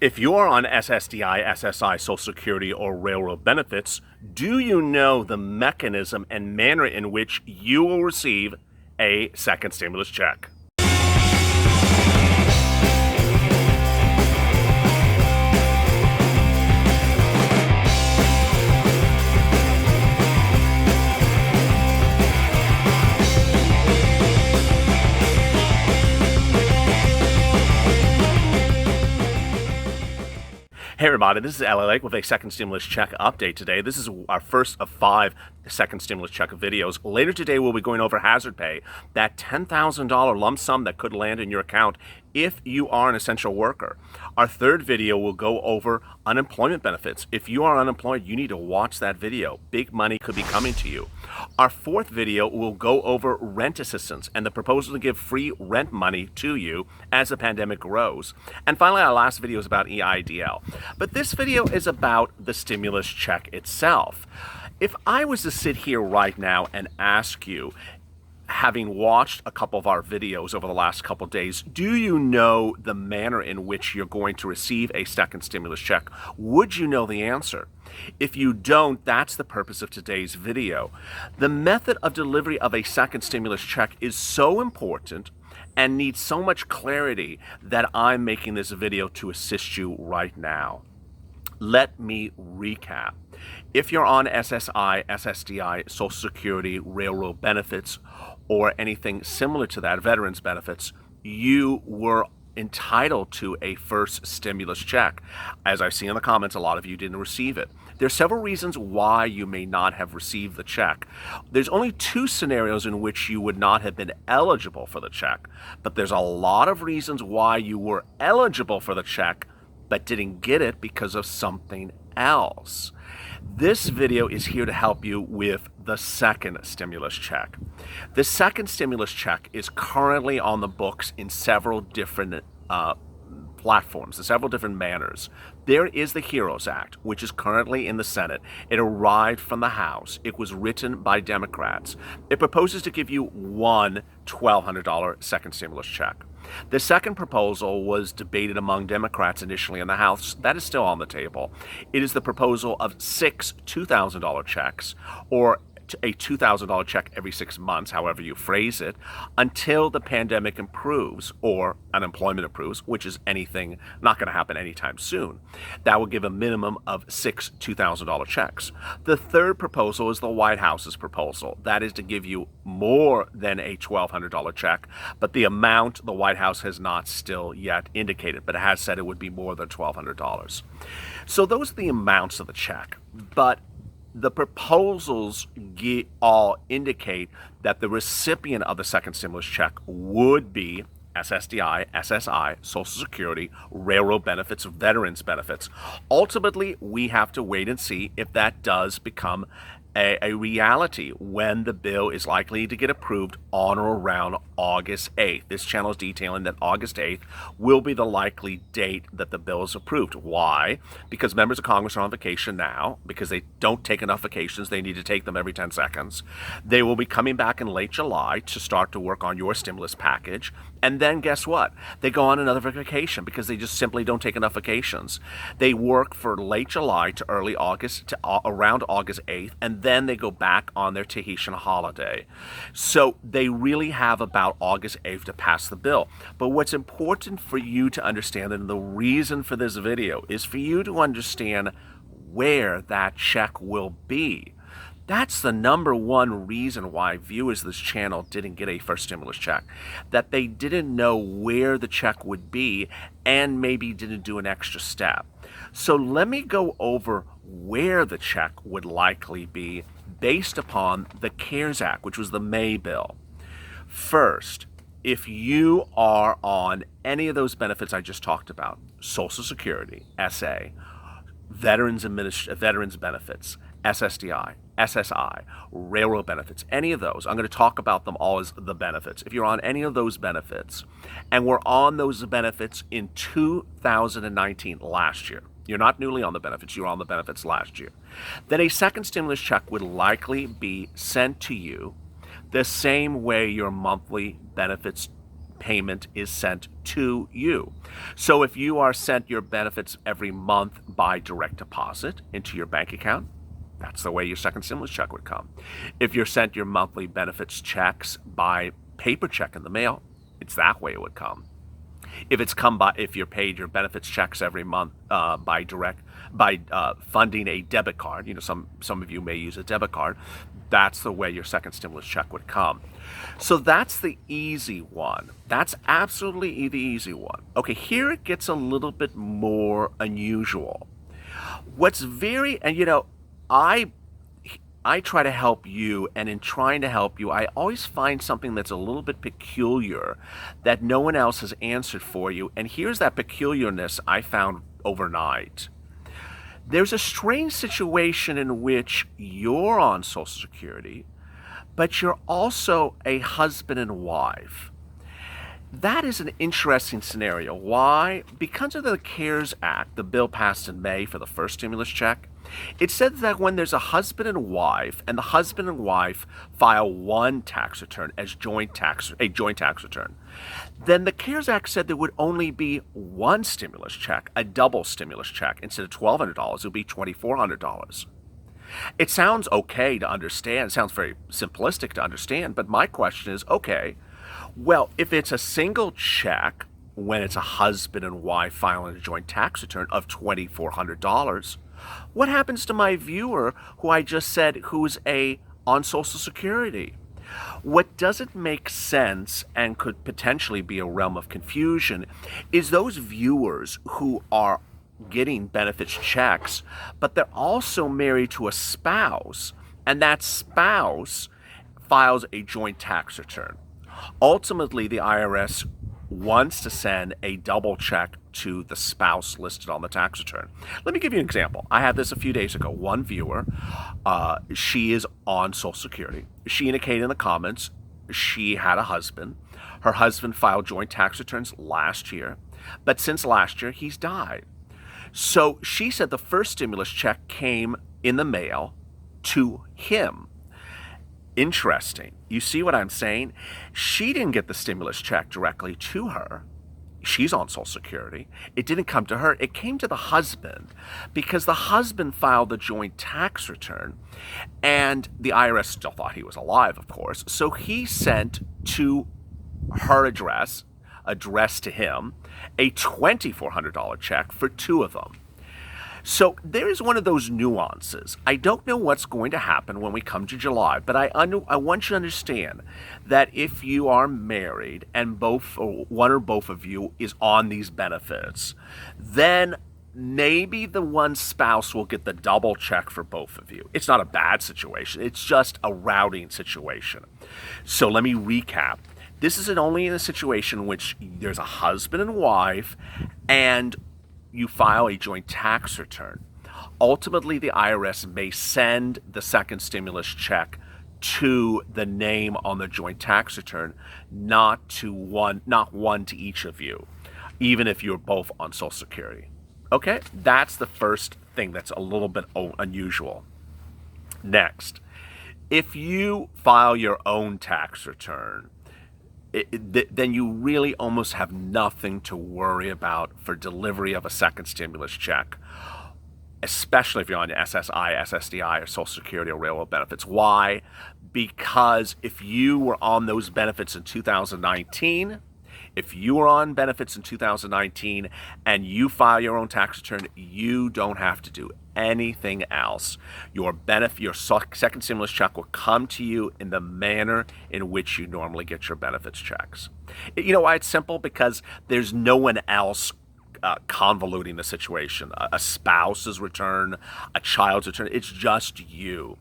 If you are on SSDI, SSI, Social Security, or railroad benefits, do you know the mechanism and manner in which you will receive a second stimulus check? Hey everybody, this is LALATE with a second stimulus check update today. This is our first of 5 second stimulus check videos. Later today we'll be going over hazard pay, that $10,000 lump sum that could land in your account if you are an essential worker. Our third video will go over unemployment benefits. If you are unemployed, you need to watch that video. Big money could be coming to you. Our fourth video will go over rent assistance and the proposal to give free rent money to you as the pandemic grows. And finally, our last video is about EIDL. But this video is about the stimulus check itself. If I was to sit here right now and ask you, having watched a couple of our videos over the last couple of days, do you know the manner in which you're going to receive a second stimulus check? Would you know the answer? If you don't, that's the purpose of today's video. The method of delivery of a second stimulus check is so important and needs so much clarity that I'm making this video to assist you right now. Let me recap. If you're on SSI, SSDI, Social Security, railroad benefits, or anything similar to that, veterans benefits, you were entitled to a first stimulus check. As I've seen in the comments, a lot of you didn't receive it. There are several reasons why you may not have received the check. There's only 2 scenarios in which you would not have been eligible for the check, but there's a lot of reasons why you were eligible for the check but didn't get it because of something else. This video is here to help you with the second stimulus check. The second stimulus check is currently on the books in several different platforms, in several different manners. There is the HEROES Act, which is currently in the Senate. It arrived from the House. It was written by Democrats. It proposes to give you one $1,200 second stimulus check. The second proposal was debated among Democrats initially in the House. That is still on the table. It is the proposal of 6 $2,000 checks, or a $2,000 check every 6 months, however you phrase it, until the pandemic improves or unemployment improves, which is anything not going to happen anytime soon. That will give a minimum of 6 $2,000 checks. The third proposal is the White House's proposal. That is to give you more than a $1,200 check, but the amount the White House has not still yet indicated, but it has said it would be more than $1,200. So those are the amounts of the check, but the proposals all indicate that the recipient of the second stimulus check would be SSDI, SSI, Social Security, railroad benefits, veterans benefits. Ultimately, we have to wait and see if that does become a reality when the bill is likely to get approved on or around August 8th. This channel is detailing that August 8th will be the likely date that the bill is approved. Why? Because members of Congress are on vacation now, because they don't take enough vacations. They need to take them every 10 seconds. They will be coming back in late July to start to work on your stimulus package. And then guess what? They go on another vacation because they just simply don't take enough vacations. They work for late July to early August, to around August 8th, and then they go back on their Tahitian holiday. So they really have about August 8th to pass the bill. But what's important for you to understand, and the reason for this video, is for you to understand where that check will be. That's the number one reason why viewers of this channel didn't get a first stimulus check, that they didn't know where the check would be and maybe didn't do an extra step. So let me go over where the check would likely be based upon the CARES Act, which was the May bill. First, if you are on any of those benefits I just talked about, Social Security, SA, veterans benefits, SSDI, SSI, railroad benefits, any of those, I'm going to talk about them all as the benefits. If you're on any of those benefits, and we're on those benefits in 2019, last year, you're not newly on the benefits, you were on the benefits last year, then a second stimulus check would likely be sent to you the same way your monthly benefits payment is sent to you. So if you are sent your benefits every month by direct deposit into your bank account, that's the way your second stimulus check would come. If you're sent your monthly benefits checks by paper check in the mail, it's that way it would come. If you're paid your benefits checks every month by funding a debit card, some of you may use a debit card, that's the way your second stimulus check would come. So that's the easy one. That's absolutely the easy one. Okay, here it gets a little bit more unusual. I try to help you, and in trying to help you, I always find something that's a little bit peculiar that no one else has answered for you. And here's that peculiarness I found overnight. There's a strange situation in which you're on Social Security, but you're also a husband and wife. That is an interesting scenario. Why? Because of the CARES Act, the bill passed in May for the first stimulus check, it said that when there's a husband and the husband and wife file one tax return as a joint tax return, then the CARES Act said there would only be one stimulus check, a double stimulus check. Instead of $1,200, it would be $2,400. It sounds okay to understand. It sounds very simplistic to understand, but my question is, okay, well, if it's a single check when it's a husband and wife filing a joint tax return of $2,400, what happens to my viewer who I just said who's on Social Security? What doesn't make sense and could potentially be a realm of confusion is those viewers who are getting benefits checks, but they're also married to a spouse, and that spouse files a joint tax return. Ultimately, the IRS wants to send a double check to the spouse listed on the tax return. Let me give you an example. I had this a few days ago. One viewer, she is on Social Security. She indicated in the comments she had a husband. Her husband filed joint tax returns last year, but since last year, he's died. So she said the first stimulus check came in the mail to him. Interesting. You see what I'm saying? She didn't get the stimulus check directly to her. She's on Social Security. It didn't come to her. It came to the husband because the husband filed the joint tax return, and the IRS still thought he was alive, of course. So he sent to her address to him, a $2,400 check for two of them. So there is one of those nuances. I don't know what's going to happen when we come to July, but I want you to understand that if you are married and one or both of you is on these benefits, then maybe the one spouse will get the double check for both of you. It's not a bad situation. It's just a routing situation. So let me recap. This is only in a situation in which there's a husband and wife and you file a joint tax return. Ultimately, the IRS may send the second stimulus check to the name on the joint tax return, not one to each of you, even if you're both on Social Security. Okay, that's the first thing that's a little bit unusual. Next, if you file your own tax return, then you really almost have nothing to worry about for delivery of a second stimulus check, especially if you're on SSI, SSDI, or Social Security or railroad benefits. Why? Because if you were on those benefits in 2019, and you file your own tax return, you don't have to do anything else. Your second stimulus check will come to you in the manner in which you normally get your benefits checks. You know why it's simple? Because there's no one else convoluting the situation. A spouse's return, a child's return, it's just you.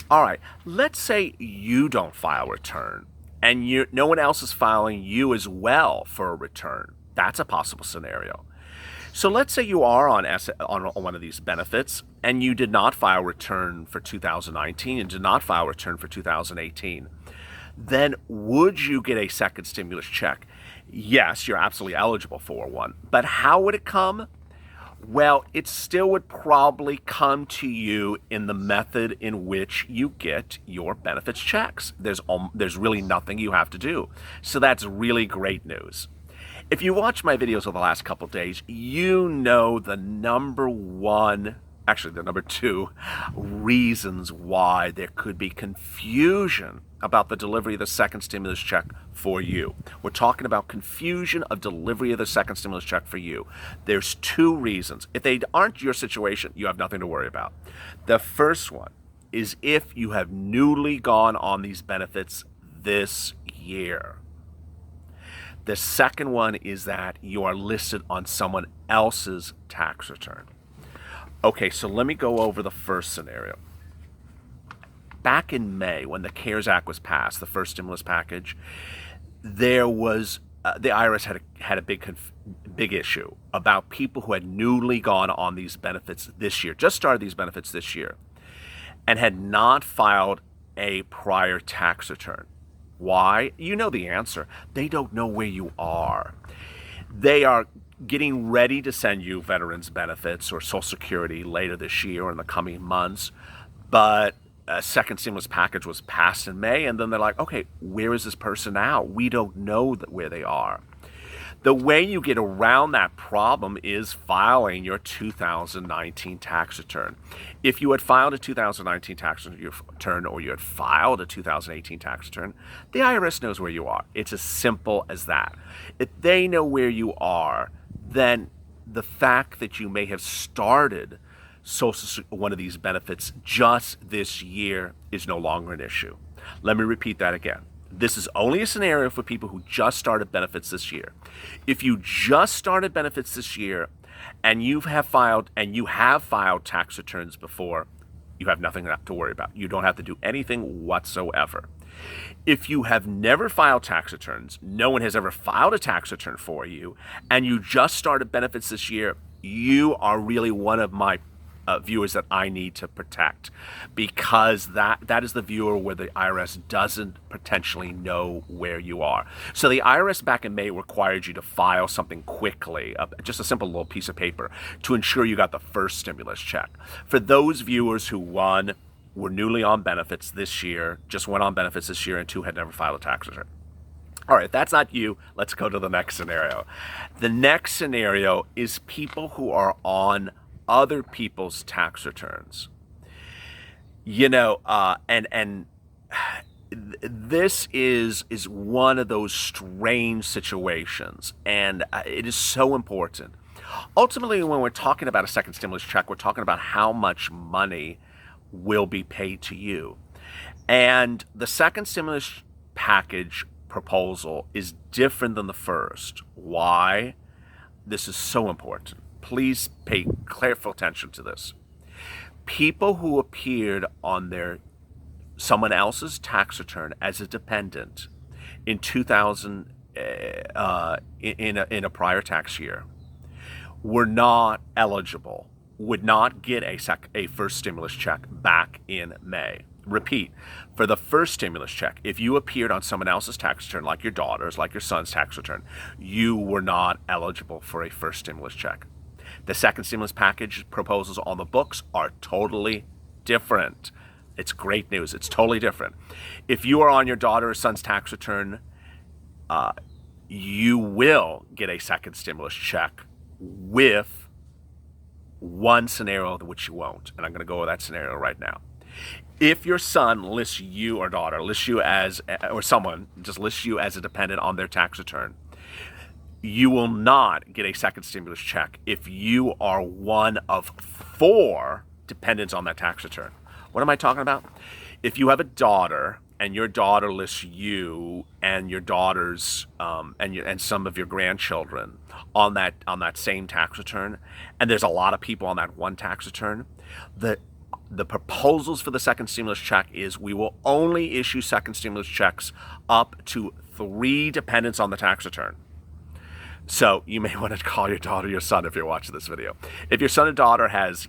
All right, let's say you don't file a return, and no one else is filing you as well for a return. That's a possible scenario. So let's say you are on one of these benefits, and you did not file a return for 2019 and did not file a return for 2018. Then would you get a second stimulus check? Yes, you're absolutely eligible for one. But how would it come? Well, it still would probably come to you in the method in which you get your benefits checks. There's really nothing you have to do. So that's really great news. If you watch my videos over the last couple of days, you know the number one, actually the number two reasons why there could be confusion about the delivery of the second stimulus check for you. We're talking about confusion of delivery of the second stimulus check for you. There's two reasons. If they aren't your situation, you have nothing to worry about. The first one is if you have newly gone on these benefits this year. The second one is that you are listed on someone else's tax return. Okay, so let me go over the first scenario. Back in May, when the CARES Act was passed, the first stimulus package, there was the IRS had a big issue about people who had newly gone on these benefits this year, just started these benefits this year, and had not filed a prior tax return. Why? You know the answer. They don't know where you are. They are getting ready to send you veterans benefits or Social Security later this year or in the coming months, but a second stimulus package was passed in May, and then they're like, okay, where is this person now? We don't know where they are. The way you get around that problem is filing your 2019 tax return. If you had filed a 2019 tax return or you had filed a 2018 tax return, the IRS knows where you are. It's as simple as that. If they know where you are, then the fact that you may have started one of these benefits just this year is no longer an issue. Let me repeat that again. This is only a scenario for people who just started benefits this year. If you just started benefits this year and you have filed tax returns before, you have nothing to worry about. You don't have to do anything whatsoever. If you have never filed tax returns, no one has ever filed a tax return for you, and you just started benefits this year, you are really one of my viewers that I need to protect, because that is the viewer where the IRS doesn't potentially know where you are. So the IRS back in May required you to file something quickly, just a simple little piece of paper, to ensure you got the first stimulus check. For those viewers who, one, were newly on benefits this year, just went on benefits this year, and two, had never filed a tax return. All right, if that's not you, let's go to the next scenario. The next scenario is people who are on other people's tax returns. And this is one of those strange situations, and it is so important. Ultimately, when we're talking about a second stimulus check, we're talking about how much money will be paid to you. And the second stimulus package proposal is different than the first. Why? This is so important. Please pay careful attention to this. People who appeared on someone else's tax return as a dependent in 2000 in a prior tax year were not eligible, would not get a first stimulus check back in May. Repeat, for the first stimulus check, if you appeared on someone else's tax return, like your daughter's, like your son's tax return, you were not eligible for a first stimulus check. The second stimulus package proposals on the books are totally different. It's great news. It's totally different. If you are on your daughter or son's tax return, you will get a second stimulus check, with one scenario which you won't. And I'm going to go over that scenario right now. If your son lists you or daughter, lists you as, or someone just lists you as a dependent on their tax return, you will not get a second stimulus check if you are one of 4 dependents on that tax return. What am I talking about? If you have a daughter and your daughter lists you and your daughter's and some of your grandchildren on that same tax return, and there's a lot of people on that one tax return, the proposals for the second stimulus check is we will only issue second stimulus checks up to 3 dependents on the tax return. So you may want to call your daughter, your son, if you're watching this video. If your son or daughter has,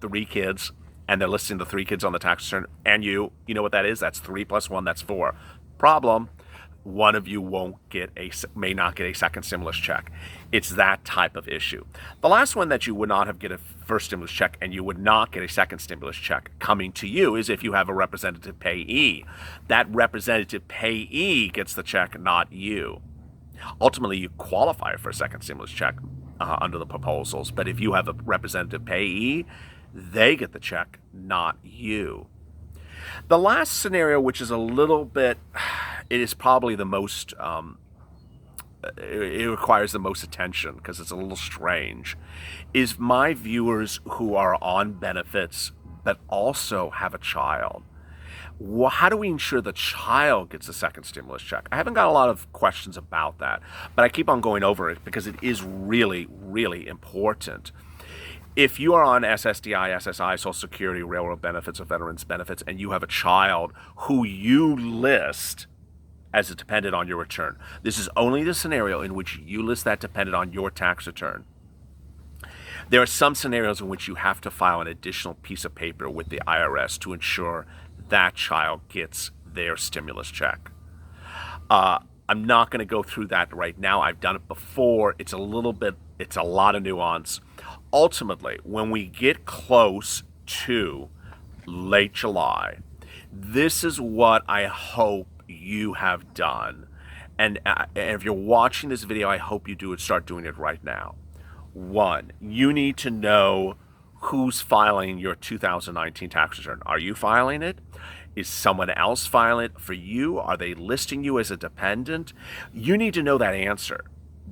3 kids, and they're listing the 3 kids on the tax return, and you know what that is? That's 3 plus 1, that's 4. Problem, one of you may not get a second stimulus check. It's that type of issue. The last one that you would not have get a first stimulus check and you would not get a second stimulus check coming to you is if you have a representative payee. That representative payee gets the check, not you. Ultimately, you qualify for a second stimulus check under the proposals, but if you have a representative payee, they get the check, not you. The last scenario, which is a little bit, it is probably the most, it requires the most attention because it's a little strange, is my viewers who are on benefits but also have a child. How do we ensure the child gets a second stimulus check? I haven't got a lot of questions about that, but I keep on going over it because it is really, really important. If you are on SSDI, SSI, Social Security, Railroad benefits, or Veterans benefits, and you have a child who you list as a dependent on your return, this is only the scenario in which you list that dependent on your tax return. There are some scenarios in which you have to file an additional piece of paper with the IRS to ensure that child gets their stimulus check. I'm not going to go through that right now. I've done it before. It's a lot of nuance. Ultimately, when we get close to late July, this is what I hope you have done. And if you're watching this video, I hope you do it. Start doing it right now. 1, you need to know who's filing your 2019 tax return. Are you filing it? Is someone else filing it for you? Are they listing you as a dependent? You need to know that answer,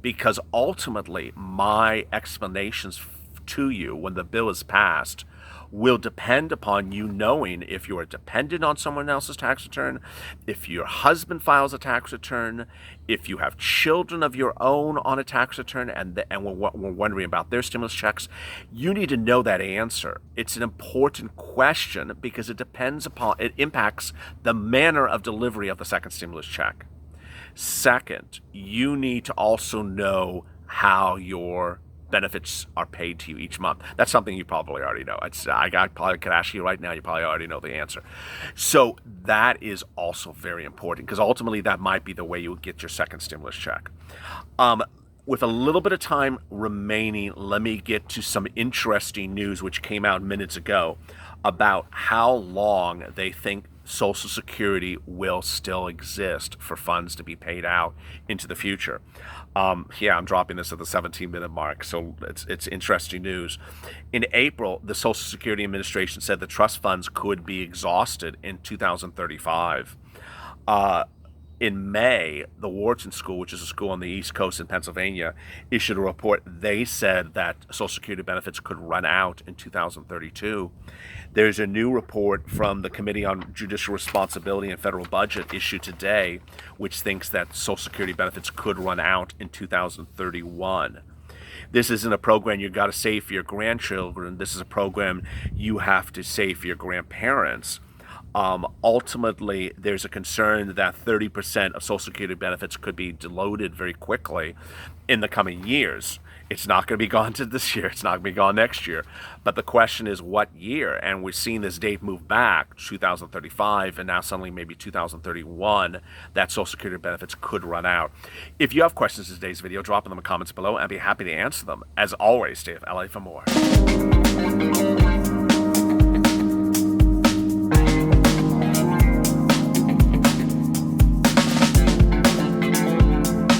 because ultimately my explanations to you when the bill is passed will depend upon you knowing if you're a dependent on someone else's tax return, if your husband files a tax return, if you have children of your own on a tax return and we're wondering about their stimulus checks. You need to know that answer. It's an important question because it impacts the manner of delivery of the second stimulus check. Second, you need to also know how your benefits are paid to you each month. That's something you probably already know. I probably could ask you right now, you probably already know the answer. So that is also very important because ultimately that might be the way you would get your second stimulus check. With a little bit of time remaining, let me get to some interesting news which came out minutes ago about how long they think Social Security will still exist for funds to be paid out into the future. I'm dropping this at the 17-minute mark, so it's interesting news. In April, the Social Security Administration said the trust funds could be exhausted in 2035. In May, the Wharton School, which is a school on the East Coast in Pennsylvania, issued a report. They said that Social Security benefits could run out in 2032. There's a new report from the Committee on Judicial Responsibility and Federal Budget issued today, which thinks that Social Security benefits could run out in 2031. This isn't a program you got to save for your grandchildren. This is a program you have to save for your grandparents. Ultimately, there's a concern that 30% of Social Security benefits could be diluted very quickly in the coming years. It's not going to be gone to this year. It's not going to be gone next year. But the question is what year? And we're seeing this date move back, 2035, and now suddenly maybe 2031, that Social Security benefits could run out. If you have questions in today's video, drop them in the comments below. I'd be happy to answer them. As always, stay with LA for more.